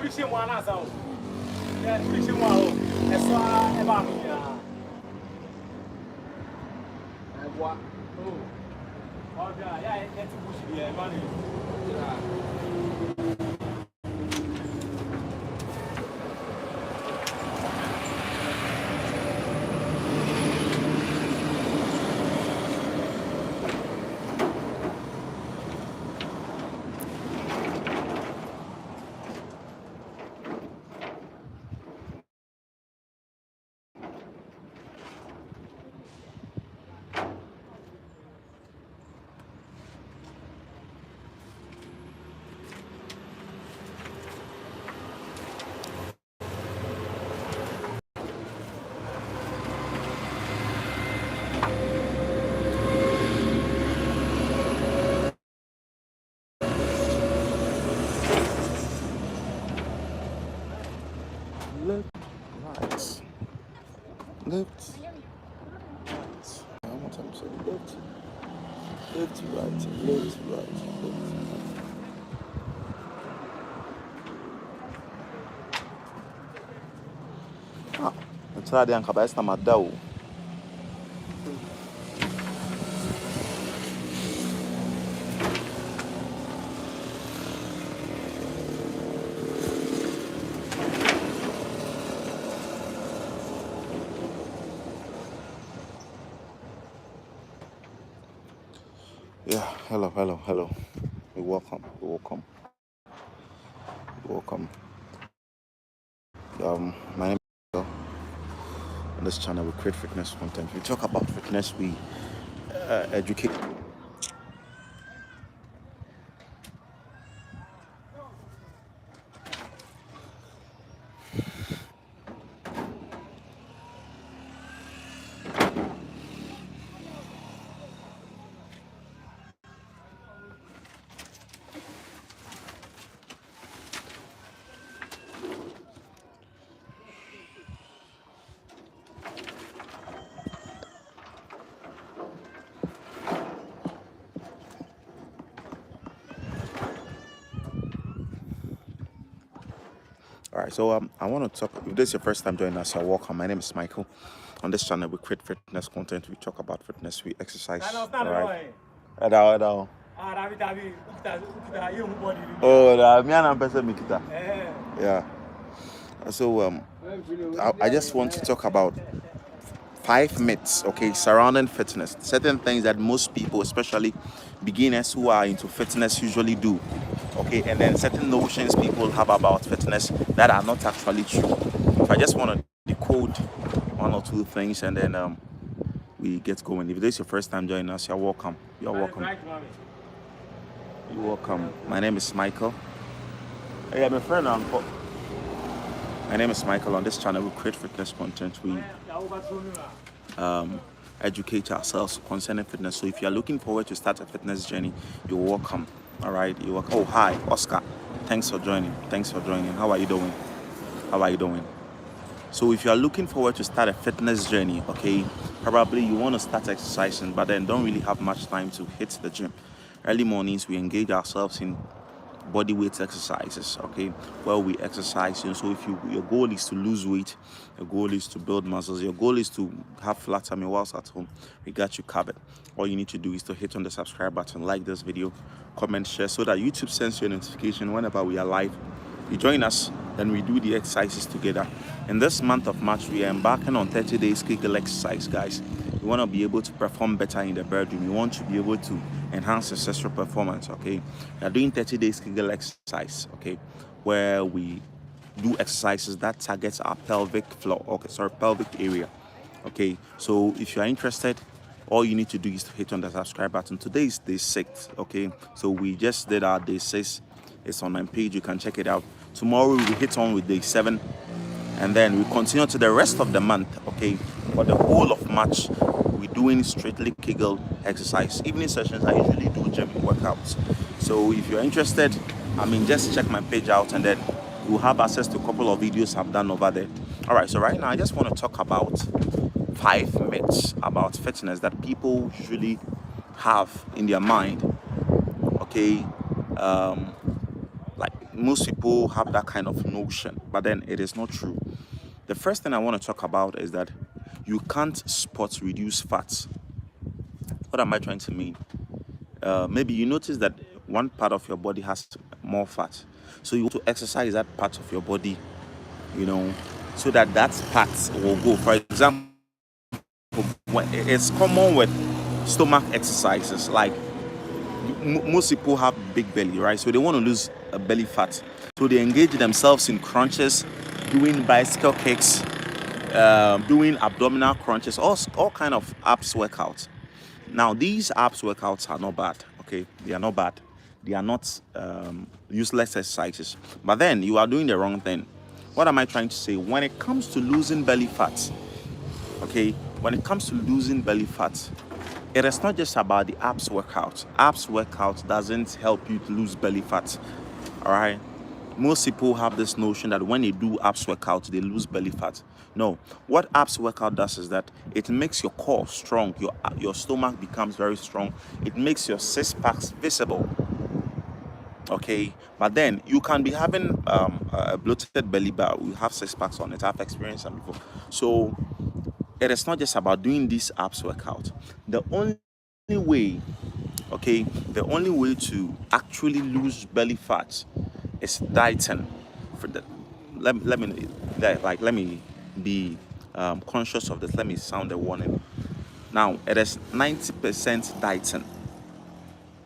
Fishing one as well. Yeah, fishing one. I saw about me. What? Oh, yeah, it's a bush here, money. Left, right. How much I'm saying? Left, right, left, right. Ah, it's not the anchor, but it's not my dough. Yeah, hello. You're welcome. My name is Micheal. On this channel, we create fitness content. We talk about fitness. We educate. All right, so I want to talk. If this is your first time joining us, you're welcome. My name is Micheal. On this channel, we create fitness content. We talk about fitness. We exercise. All right. Hello. Oh, me and person Mikita. Yeah. So I just want to talk about 5 myths, okay, surrounding fitness. Certain things that most people, especially beginners who are into fitness, usually do. Okay, and then certain notions people have about fitness that are not actually true. So I just want to decode 1 or 2 things, and then we get going. If this is your first time joining us, you're welcome. You're welcome. My name is Micheal. Hey, I'm a friend, uncle. My name is Micheal. On this channel, we create fitness content. We educate ourselves concerning fitness. So if you're looking forward to start a fitness journey, you're welcome. All right, you're welcome. Oh, hi, Oscar. Thanks for joining. How are you doing? So if you're looking forward to start a fitness journey, okay, probably you want to start exercising, but then don't really have much time to hit the gym. Early mornings, we engage ourselves in body weight exercises, okay, where we exercise. So if your goal is to lose weight, your goal is to build muscles, your goal is to have flat tummy whilst at home, we got you covered. All you need to do is to hit on the subscribe button, like this video, comment, share, so that YouTube sends you a notification whenever we are live. You join us, then we do the exercises together. In this month of March, we are embarking on 30 days Kegel exercise, guys. We want to be able to perform better in the bedroom. We want to be able to enhance the sexual performance, okay? We are doing 30 days Kegel exercise, okay, where we do exercises that targets our pelvic floor, pelvic area, okay? So if you are interested, all you need to do is to hit on the subscribe button. Today is day 6, okay? So we just did our day 6. It's on my page. You can check it out. Tomorrow we hit on with day 7, and then we continue to the rest of the month, okay? For the whole of March, we're doing strictly Kegel exercise. Evening sessions, I usually do gym workouts. So if you're interested, just check my page out, and then you'll have access to a couple of videos I've done over there. All right, so right now I just want to talk about 5 myths about fitness that people usually have in their mind, okay? most people have that kind of notion, but then it is not true. The first thing I want to talk about is that you can't spot reduce fats. What am I trying to mean? Maybe you notice that one part of your body has more fat, so you want to exercise that part of your body, you know, so that that part will go. For example, when it's common with stomach exercises, like most people have big belly, right? So they want to lose a belly fat, so they engage themselves in crunches, doing bicycle kicks, doing abdominal crunches, all kind of abs workouts. Now these abs workouts are not bad, okay? They are not bad. They are not useless exercises. But then you are doing the wrong thing. What am I trying to say? When it comes to losing belly fat, okay, when it comes to losing belly fat, it is not just about the abs workout. Abs workout doesn't help you to lose belly fat. All right. Most people have this notion that when they do abs workout, they lose belly fat. No, what abs workout does is that it makes your core strong. Your stomach becomes very strong. It makes your six packs visible. Okay, but then you can be having a bloated belly, but we have six packs on it. I've experienced them before. So it is not just about doing this abs workout. The only way, okay, the only way to actually lose belly fat is dieting. For the, let me let me be conscious of this. Let me sound a warning. Now it is 90% dieting,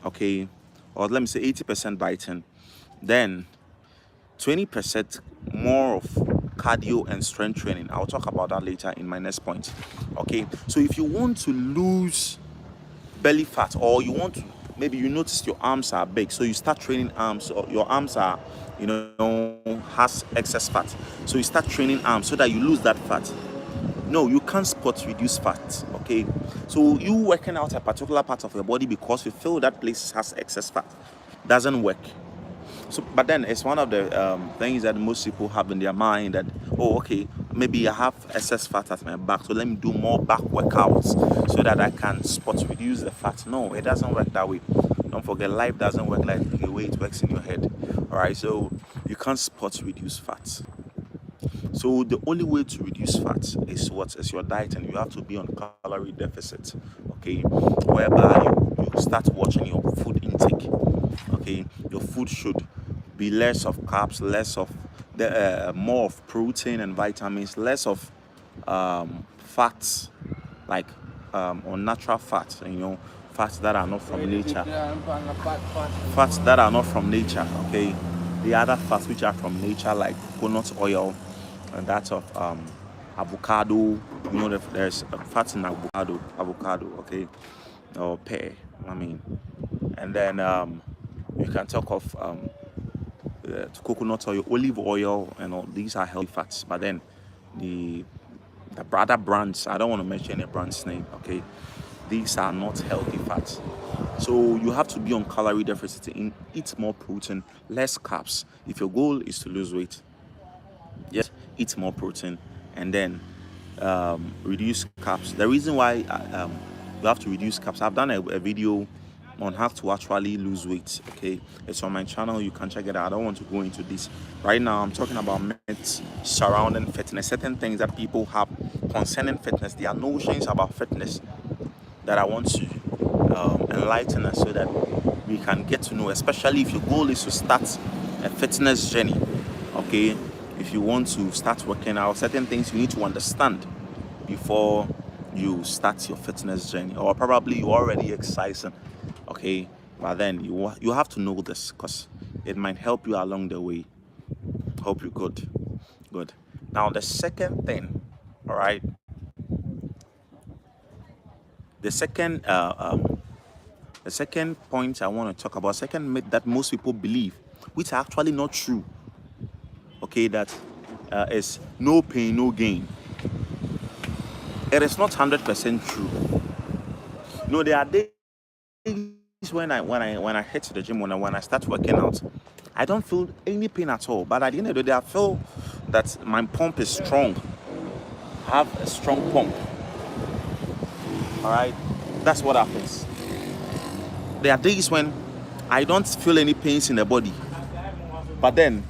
okay, or let me say 80% dieting, then 20% more of cardio and strength training. I'll talk about that later in my next point. Okay, so if you want to lose belly fat, or you want to, maybe you notice your arms are big, so you start training arms, or your arms are, has excess fat, so you start training arms so that you lose that fat. No, you can't spot reduce fat. Okay, so you working out a particular part of your body because you feel that place has excess fat doesn't work. So, but then it's one of the things that most people have in their mind that, oh, okay, maybe I have excess fat at my back, so let me do more back workouts so that I can spot reduce the fat. No, it doesn't work that way. Don't forget, life doesn't work like the way it works in your head. All right, so you can't spot reduce fat. So the only way to reduce fat is what is your diet, and you have to be on calorie deficit, okay, whereby you start watching your food intake. Okay, your food should be less of carbs, less of the more of protein and vitamins, less of fats, like unnatural fats, fats that are not from nature, fats that are not from nature. Okay, the other fats which are from nature, like coconut oil, and that of avocado. There's fats in avocado, okay, or pear, I mean. And then you can talk of coconut oil, olive oil, and all these are healthy fats. But then the other brands, I don't want to mention a brand's name, okay, these are not healthy fats. So you have to be on calorie deficit, eat more protein, less carbs. If your goal is to lose weight, yes, eat more protein, and then reduce carbs. The reason why you have to reduce carbs, I've done a video on how to actually lose weight. Okay, it's on my channel, you can check it out. I don't want to go into this right now. I'm talking about myths surrounding fitness, certain things that people have concerning fitness. There are notions about fitness that I want to enlighten us, so that we can get to know, especially if your goal is to start a fitness journey. Okay, if you want to start working out, certain things you need to understand before you start your fitness journey, or probably you're already exercising, okay, but then you have to know this, because it might help you along the way. Hope you're good. Now the second thing, all right, the second point I want to talk about, second myth that most people believe, which are actually not true, okay, that is no pain no gain. It is not 100% true. No, there are days when I head to the gym, when I start working out, I don't feel any pain at all. But at the end of the day, I feel that my pump is strong. I have a strong pump. All right, that's what happens. There are days when I don't feel any pains in the body, But then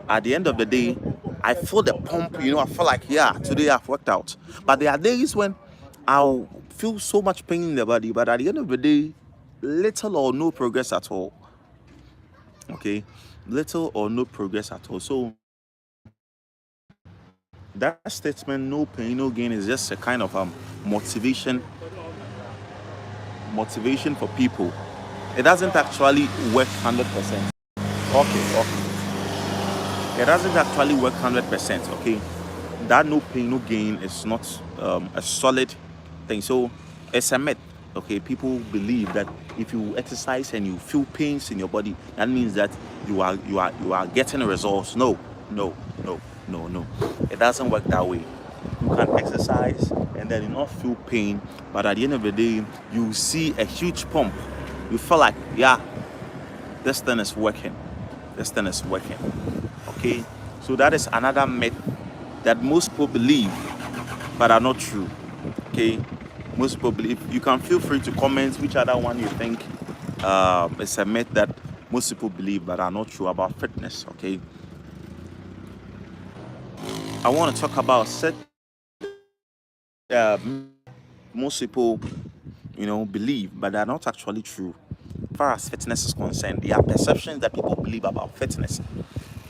at the end of the day, I feel the pump, I feel like, yeah, today I've worked out. But there are days when I'll feel so much pain in the body, but at the end of the day, little or no progress at all. Okay, little or no progress at all. So that statement, no pain, no gain, is just a kind of motivation for people. It doesn't actually work 100%. Okay. It doesn't actually work 100%. Okay, that no pain, no gain is not a solid thing. So it's a myth. Okay, people believe that if you exercise and you feel pains in your body, that means that you are getting results. No. It doesn't work that way. You can exercise and then you not feel pain, but at the end of the day, you see a huge pump. You feel like, yeah, this thing is working. Okay, so that is another myth that most people believe but are not true. Okay, most people believe. You can feel free to comment which other one you think is a myth that most people believe but are not true about fitness. Okay, I want to talk about set most people believe but are not actually true. As far as fitness is concerned, there are perceptions that people believe about fitness.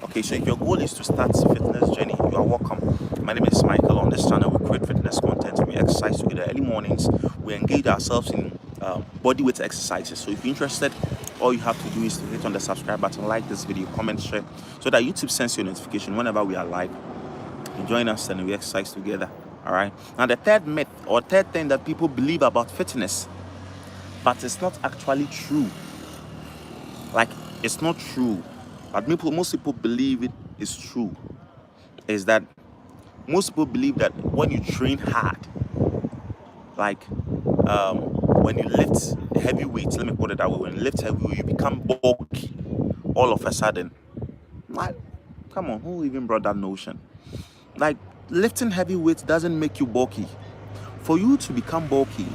Okay, so if your goal is to start a fitness journey, you are welcome. My name is Michael. On this channel, we create fitness content. We exercise together early mornings. We engage ourselves in body weight exercises. So if you're interested, all you have to do is to hit on the subscribe button, like this video, comment, share, so that YouTube sends you a notification whenever we are live. You join us and we exercise together. All right. Now, the third myth or third thing that people believe about fitness, but it's not actually true. Like, it's not true, but most people believe it is true, is that most people believe that when you train hard, like when you lift heavy weights, let me put it that way, when you lift heavy weight, you become bulky all of a sudden. Like, come on, who even brought that notion? Like, lifting heavy weights doesn't make you bulky. For you to become bulky,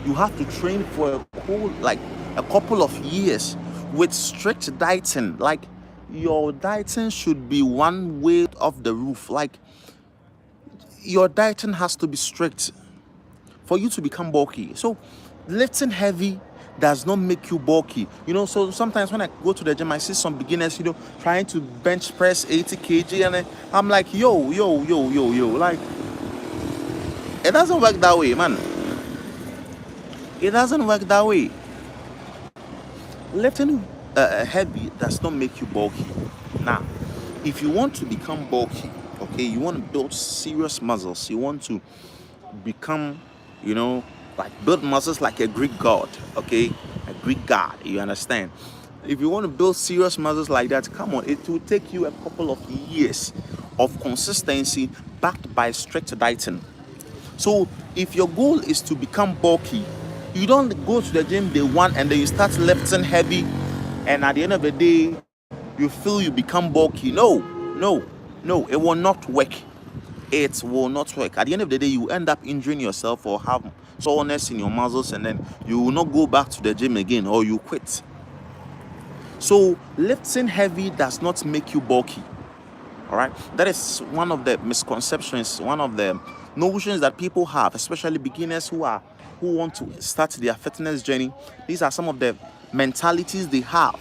you have to train for a couple of years with strict dieting. Like, your dieting should be one way off the roof. Like, your dieting has to be strict for you to become bulky. So lifting heavy does not make you bulky. So sometimes when I go to the gym, I see some beginners, trying to bench press 80 kg, and I'm like, yo. Like, it doesn't work that way, man. It doesn't work that way. Lifting heavy does not make you bulky. Now, if you want to become bulky, okay, you want to build serious muscles, you want to become, like build muscles like a Greek god, okay, a Greek god, you understand? If you want to build serious muscles like that, come on, it will take you a couple of years of consistency backed by strict dieting. So if your goal is to become bulky, you don't go to the gym day one and then you start lifting heavy, and at the end of the day you feel you become bulky. No, it will not work. It will not work. At the end of the day, you end up injuring yourself or have soreness in your muscles, and then you will not go back to the gym again, or you quit. So lifting heavy does not make you bulky. All right, that is one of the misconceptions, one of the notions that people have, especially beginners who want to start their fitness journey. These are some of the mentalities they have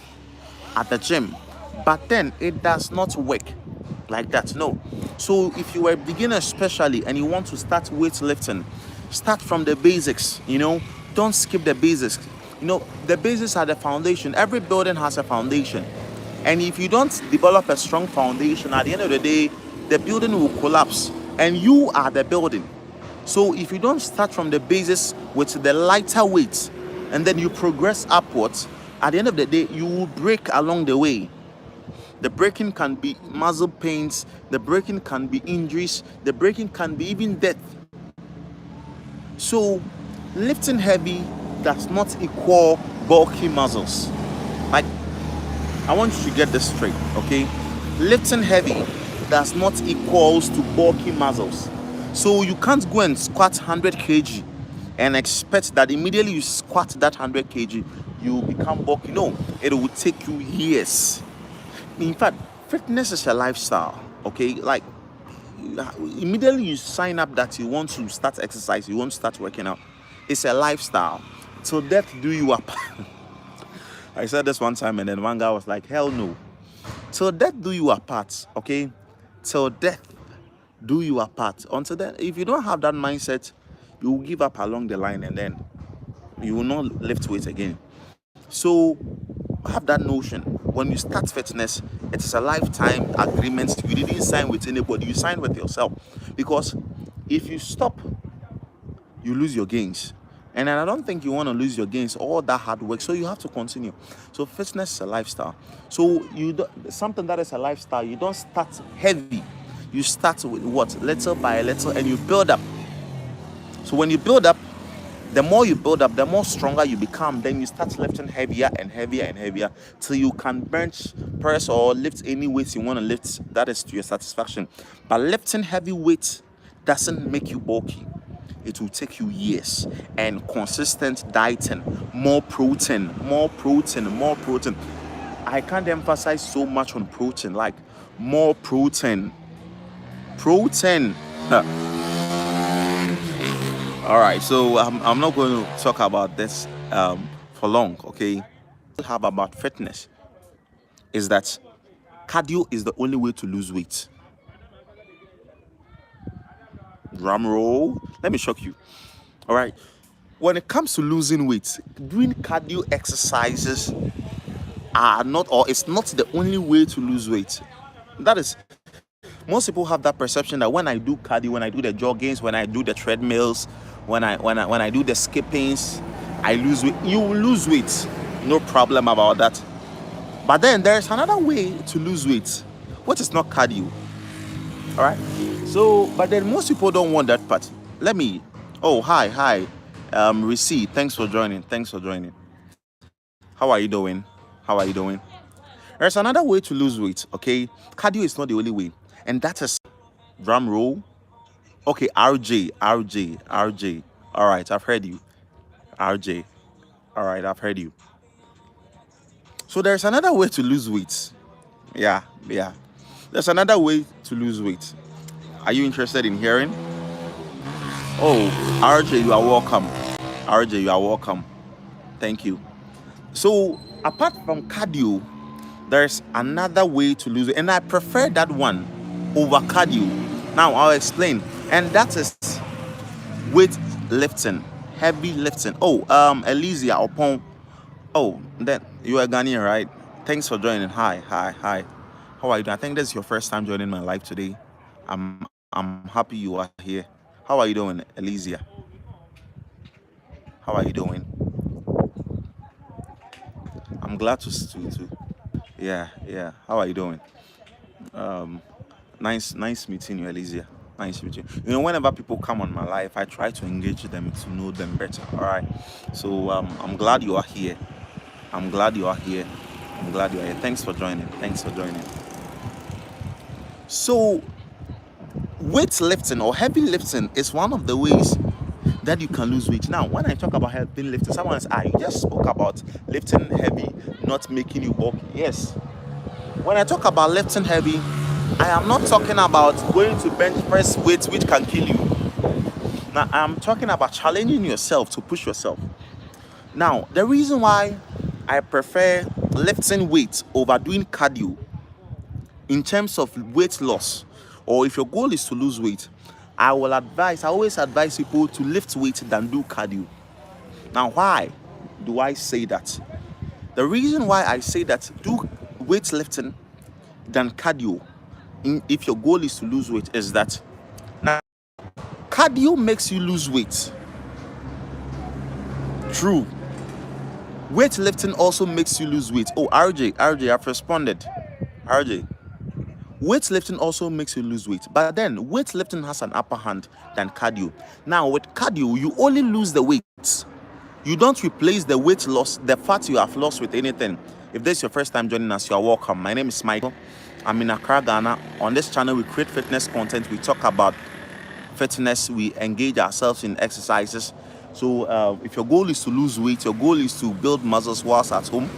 at the gym, but then it does not work like that. No. So if you are a beginner especially and you want to start weightlifting, start from the basics. Don't skip the basics. The basics are the foundation. Every building has a foundation, and if you don't develop a strong foundation, at the end of the day the building will collapse and you are the building. So if you don't start from the basis with the lighter weights and then you progress upwards, at the end of the day you will break along the way. The breaking can be muscle pains, the breaking can be injuries, the breaking can be even death. So lifting heavy does not equal bulky muscles. Like, I want you to get this straight, okay? Lifting heavy does not equals to bulky muscles. So you can't go and squat 100 kg and expect that immediately you squat that 100 kg, you become bulky. No, it will take you years. In fact, fitness is a lifestyle. Okay, like immediately you sign up that you want to start exercise, you want to start working out. It's a lifestyle. Till death do you apart. I said this one time, and then one guy was like, "Hell no." Till death do you apart. Okay, till death do you apart. Until then, if you don't have that mindset, you will give up along the line, and then you will not lift weight again. So have that notion. When you start fitness, it is a lifetime agreement. You didn't sign with anybody, you signed with yourself. Because if you stop, you lose your gains. And I don't think you want to lose your gains, all that hard work. So you have to continue. So fitness is a lifestyle. So something that is a lifestyle, you don't start heavy. You start with what? Little by little, and you build up. So when you build up, the more you build up, the more stronger you become. Then you start lifting heavier and heavier and heavier till you can bench, press, or lift any weights you want to lift. That is to your satisfaction. But lifting heavy weights doesn't make you bulky. It will take you years and consistent dieting, more protein, more protein, more protein. I can't emphasize so much on protein, like more protein. Protein. All right, so I'm not going to talk about this for long, okay? Have about fitness is that cardio is the only way to lose weight. Drum roll. Let me shock you. All right. When it comes to losing weight, doing cardio exercises are not, or it's not the only way to lose weight. That is, most people have that perception that when I do cardio, when I do the joggings, when I do the treadmills, when I do the skippings, I lose weight. You will lose weight, no problem about that. But then there's another way to lose weight, which is not cardio. All right. So, but then most people don't want that part. Let me. Oh, hi. Receipt. Thanks for joining. How are you doing? There's another way to lose weight. Okay, cardio is not the only way, and that is drum roll. Okay, RJ. All right, I've heard you. RJ. All right, I've heard you. So there's another way to lose weight. Yeah. There's another way to lose weight. Are you interested in hearing? Oh, RJ, you are welcome. Thank you. So apart from cardio, there's another way to lose weight, and I prefer that one over cardio. Now I'll explain, and that is weight lifting, heavy lifting. Oh, Elysia Opon. Oh, then you are Ghanaian, right? Thanks for joining. Hi. How are you doing? I think this is your first time joining my live today. I'm happy you are here. How are you doing, Elysia? How are you doing? I'm glad to yeah. How are you doing? Nice meeting you, Elysia. Nice meeting you. You know, whenever people come on my life, I try to engage them to know them better. All right. So I'm glad you are here. Thanks for joining. So weightlifting or heavy lifting is one of the ways that you can lose weight. Now, when I talk about heavy lifting, someone says, you just spoke about lifting heavy, not making you bulky. Yes. When I talk about lifting heavy, I am not talking about going to bench press weights which can kill you. Now, I'm talking about challenging yourself to push yourself. Now, the reason why I prefer lifting weights over doing cardio in terms of weight loss, or if your goal is to lose weight, I always advise people to lift weight than do cardio. Now, why do I say that? The reason why I say that do weightlifting than cardio if your goal is to lose weight is that now cardio makes you lose weight. True. Weightlifting also makes you lose weight. Oh, RJ, I've responded. RJ. Weightlifting also makes you lose weight, but then weightlifting has an upper hand than cardio. Now, with cardio, you only lose the weight. You don't replace the weight loss, the fat you have lost with anything. If this is your first time joining us, you are welcome. My name is Michael. I'm in Accra, Ghana. On this channel, we create fitness content. We talk about fitness. We engage ourselves in exercises. So if your goal is to lose weight, your goal is to build muscles whilst at home,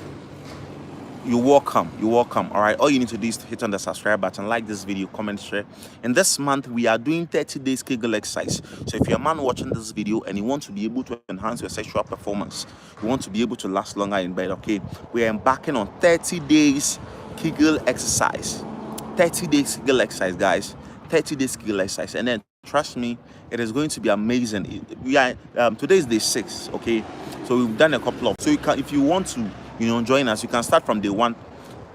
You're welcome. You're welcome. All right. All you need to do is to hit on the subscribe button, like this video, comment, share. And this month we are doing 30 days Kegel exercise. So if you're a man watching this video and you want to be able to enhance your sexual performance, you want to be able to last longer in bed, okay, we are embarking on 30 days Kegel exercise. 30 days Kegel exercise, guys. 30 days Kegel exercise. And then trust me, it is going to be amazing. We are today is day 6, okay. So we've done a couple of. So you can, if you want to, join us, you can start from day 1.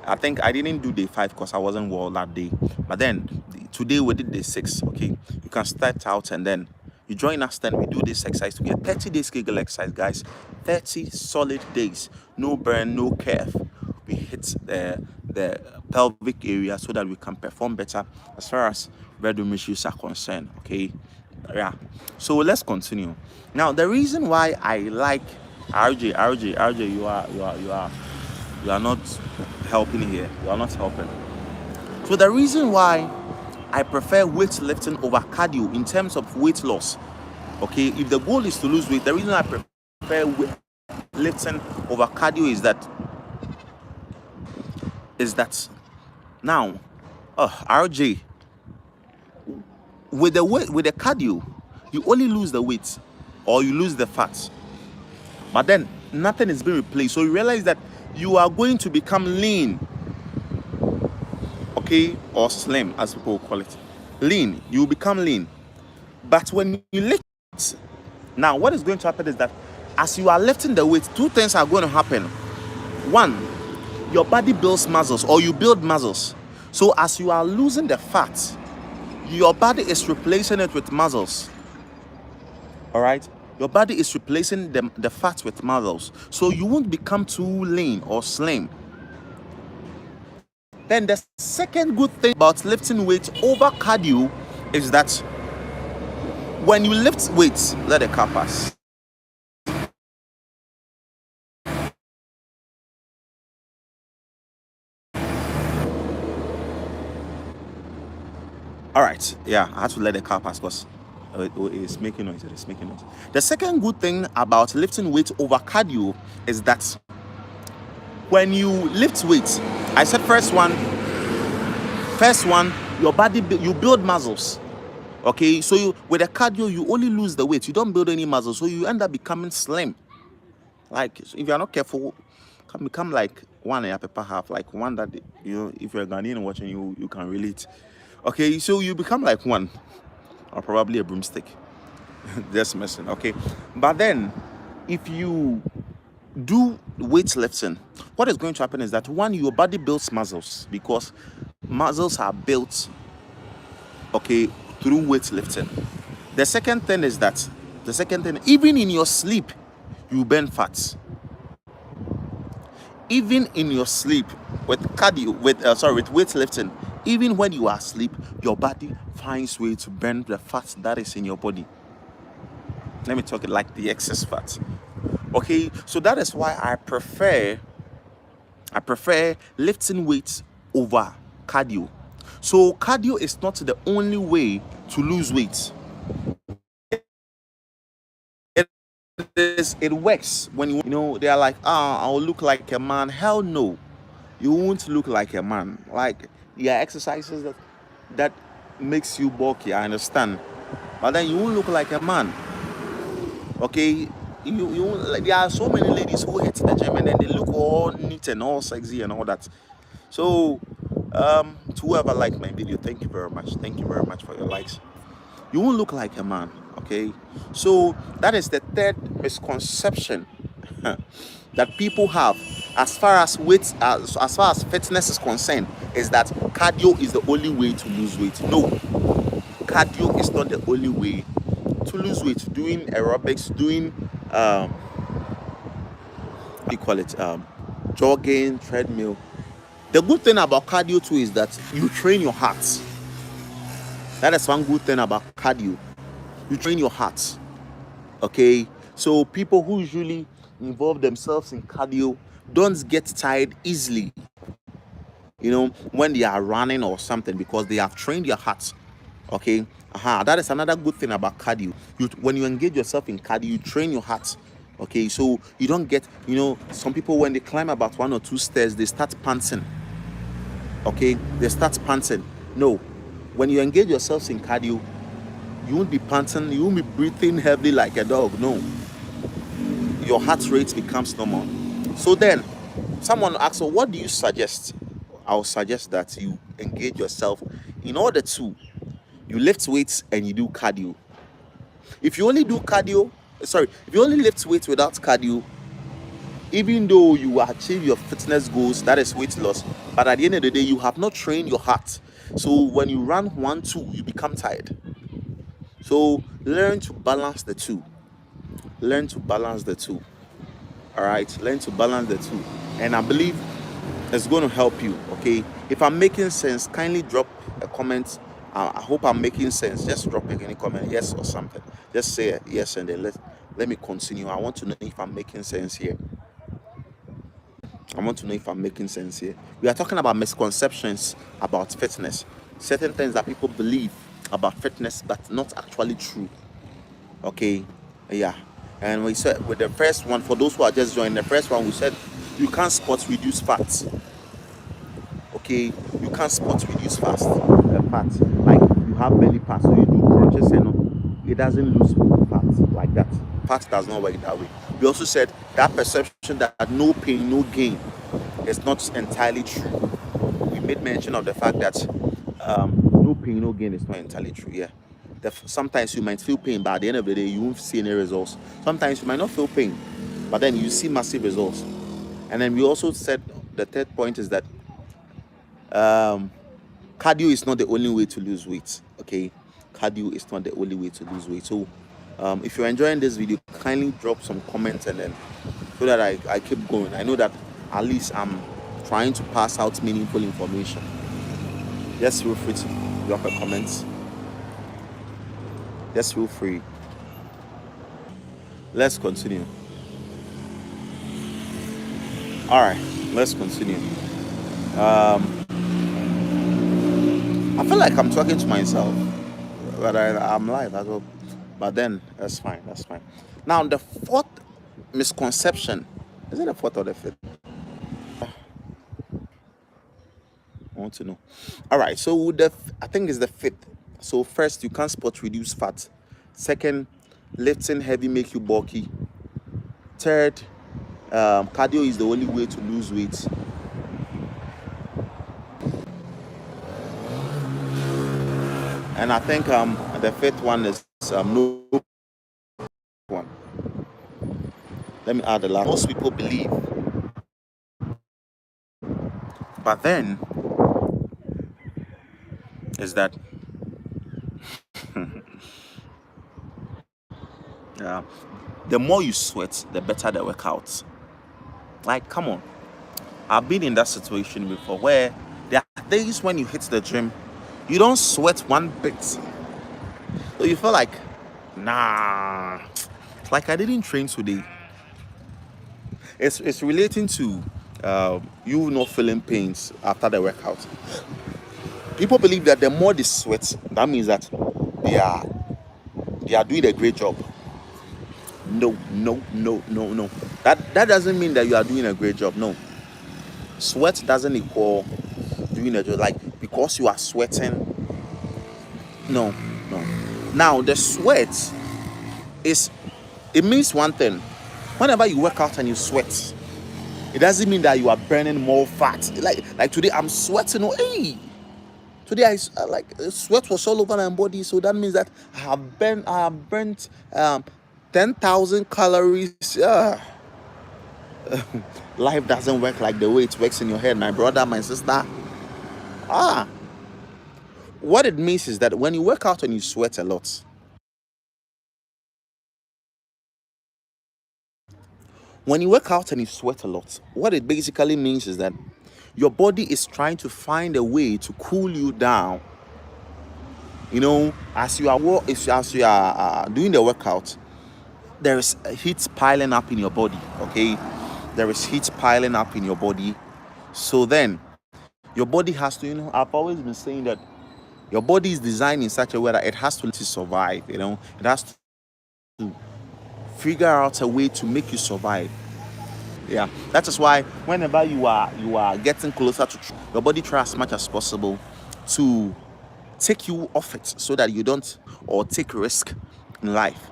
I think I didn't do day 5 because I wasn't well that day. But then today we did day 6. Okay, you can start out and then you join us. Then we do this exercise to get 30 days Kegel exercise, guys. 30 solid days, no burn, no curve. We hit the pelvic area so that we can perform better as far as bedroom issues are concerned. Okay, yeah. So let's continue. Now the reason why I like RJ, you are not helping here. You are not helping. So the reason why I prefer weightlifting over cardio in terms of weight loss, okay, if the goal is to lose weight, the reason I prefer weightlifting over cardio is that now, RJ, with the cardio, you only lose the weight or you lose the fat, but then nothing is being replaced. So you realize that you are going to become lean, okay, or slim as people call it. Lean, you will become lean. But when you lift, now what is going to happen is that as you are lifting the weight, 2 things are going to happen. 1, your body builds muscles or you build muscles. So as you are losing the fat, your body is replacing it with muscles. All right, your body is replacing the fat with muscles, so you won't become too lean or slim. Then the second good thing about lifting weights over cardio is that when you lift weights, let the car pass. All right, yeah, I had to let the car pass because it's making noise. It's making noise. The second good thing about lifting weights over cardio is that when you lift weights, I said first one, your body you build muscles. Okay, so you with a cardio you only lose the weight, you don't build any muscle, so you end up becoming slim. Like if you're not careful, can become like one and a pepper half, like one that if you're a Ghanaian watching you can relate. Okay, so you become like one or probably a broomstick. Just messing. Okay, but then if you do weightlifting, what is going to happen is that 1, your body builds muscles because muscles are built, okay, through weightlifting. The second thing, even in your sleep, you burn fats. Even in your sleep, with weightlifting, even when you are asleep, your body finds way to burn the fat that is in your body. Let me talk it like the excess fat. Okay, so that is why I prefer lifting weights over cardio. So cardio is not the only way to lose weight. It works when they are like, I'll look like a man. Hell no, you won't look like a man. Like, there are exercises that makes you bulky, I understand, but then you won't look like a man. Okay, you like, there are so many ladies who hit the gym and then they look all neat and all sexy and all that. So to whoever liked my video, thank you very much for your likes. You won't look like a man. Okay, so that is the third misconception that people have as far as weight, as far as fitness is concerned, is that cardio is the only way to lose weight. No, cardio is not the only way to lose weight. Doing aerobics, doing jogging, treadmill. The good thing about cardio too is that you train your heart. That is one good thing about cardio. You train your heart. Okay, so people who usually involve themselves in cardio don't get tired easily, when they are running or something, because they have trained your heart. Okay, that is another good thing about cardio. When you engage yourself in cardio, you train your heart. Okay, so you don't get, some people when they climb about 1 or 2 stairs, they start panting. Okay, they start panting. No, when you engage yourselves in cardio, you won't be panting, you won't be breathing heavily like a dog. No, your heart rate becomes normal. So then, someone asks, so what do you suggest? I'll suggest that you engage yourself in order to you lift weights and you do cardio. If you only do cardio, if you only lift weights without cardio, even though you achieve your fitness goals, that is weight loss, but at the end of the day, you have not trained your heart. So when you run 1, 2, you become tired. So learn to balance the two. Learn to balance the two. All right, learn to balance the two, and I believe it's going to help you. Okay, if I'm making sense, kindly drop a comment. I hope I'm making sense. Just drop any comment, yes or something. Just say yes, and then let me continue. I want to know if I'm making sense here. I want to know if I'm making sense here. We are talking about misconceptions about fitness, certain things that people believe about fitness, but not actually true. Okay, yeah. And we said with the first one, for those who are just joining, the first one we said you can't spot reduce fats. Okay, you can't spot reduce fat. Like you have belly fat, so you do crunches and it doesn't lose fat like that. Fat does not work that way. We also said that perception that no pain, no gain is not entirely true. We made mention of the fact that no pain, no gain is not entirely true. Yeah. Sometimes you might feel pain, but at the end of the day, you won't see any results. Sometimes you might not feel pain, but then you see massive results. And then we also said the third point is that cardio is not the only way to lose weight. Okay, cardio is not the only way to lose weight. So if you're enjoying this video, kindly drop some comments, and then so that I keep going. I know that at least I'm trying to pass out meaningful information. Just feel free to drop a comment. Just feel free. Let's continue. All right, let's continue. I feel like I'm talking to myself, but I'm live as well. But then that's fine. That's fine. Now the fourth misconception, is it the fourth or the fifth? I want to know. All right, so I think it's the fifth. So first, you can't spot reduce fat. Second, lifting heavy make you bulky. Third, cardio is the only way to lose weight. And I think the fifth one is no one. Let me add the last. Most people believe, but then is that the more you sweat, the better the workouts. Like, come on. I've been in that situation before where there are days when you hit the gym, you don't sweat one bit. So you feel like, nah, like I didn't train today. It's relating to you not feeling pains after the workout. People believe that the more they sweat, that means that they are doing a great job. No. That doesn't mean that you are doing a great job. No. Sweat doesn't equal doing a job. Like because you are sweating. No. Now the sweat it means one thing. Whenever you work out and you sweat, it doesn't mean that you are burning more fat. Like today I'm sweating. Oh, hey. Today I like sweat was all over my body, so that means that I have burnt 10,000 calories. Life doesn't work like the way it works in your head, my brother, my sister. What it means is that when you work out and you sweat a lot, what it basically means is that your body is trying to find a way to cool you down. As you are doing the workout, there is heat piling up in your body. Okay, there is heat piling up in your body. So then your body has to, I've always been saying that your body is designed in such a way that it has to survive. It has to figure out a way to make you survive. Yeah, that is why whenever you are getting closer to your body, try as much as possible to take you off it so that you don't or take risk in life.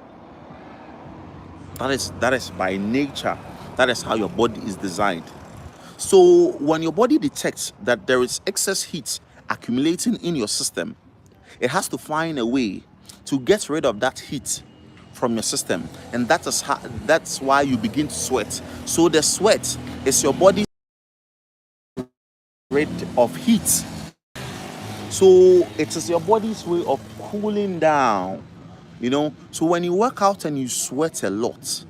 That is by nature. That is how your body is designed. So when your body detects that there is excess heat accumulating in your system, it has to find a way to get rid of that heat from your system, and that's why you begin to sweat. So the sweat is your body's rate of heat. So it is your body's way of cooling down. So when you work out and you sweat a lot,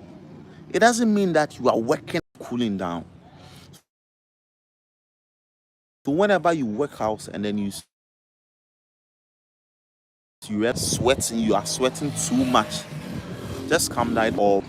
it doesn't mean that you are working cooling down. So whenever you work out and then you are sweating too much, just calm down or